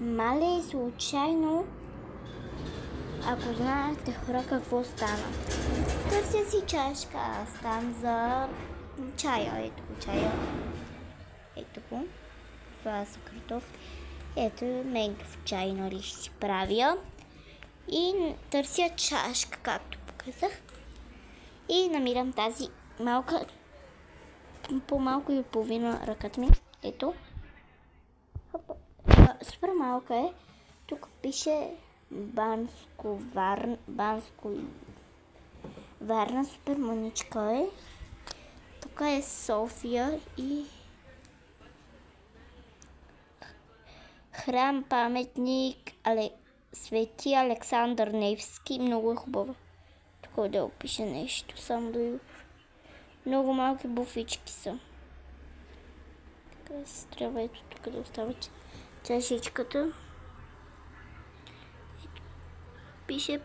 Мале, случайно, ако знаете хора какво стана. Търся си чашка, аз там за чая. Ето го чая. Ето го. Това са картофи. Ето мегав чай, нали ще си правя. И търся чашка, както показах. И намирам тази малка, по-малко и половина ръката ми. Ето. Супер малка е. Тук пише Банско Варна, супер маничка е. Тук е София и храм паметник Свети Александър Невски. Много е хубаво. Тук да опише нещо, само да много малки буфички са. Така се трябва ето тук да остава чашичката. Пише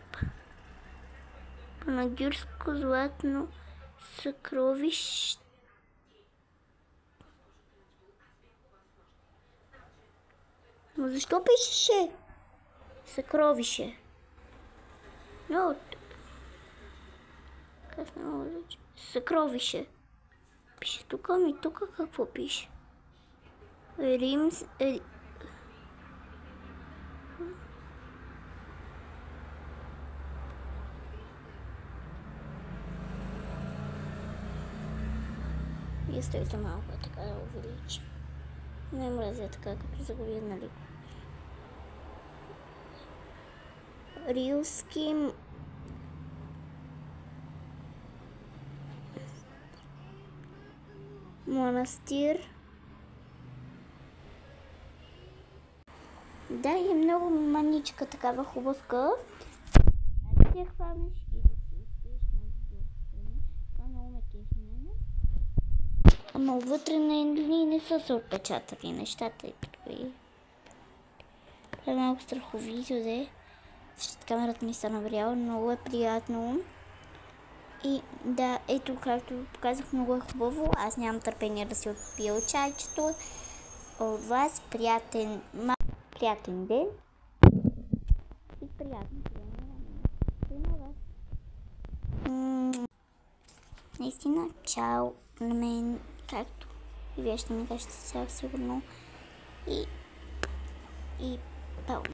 Панагюрско златно съкровище. Но защо пишеше съкровище? Но как не мога да чуя? Съкровище. Пише тук, ами тук какво пише? Изтъй се малко така да увеличи. Не мразя така, като загубя нали. Рилски манастир. Да, е много маничка такава хубавка. Да я хванеш и да си успееш на другата. Това много ме кефи мене. Ама вътре не са се отпечатали нещата. Това е малко страховито, де. Защото камерата ми се набряла. Много е приятно. И да, ето както показах, много е хубаво. Аз нямам търпение да си отпия чайчето. От вас приятен ден. И приятно приемане на вас. Наистина, чао на мен, както и вие ще ми кажете сега сигурно. И пау.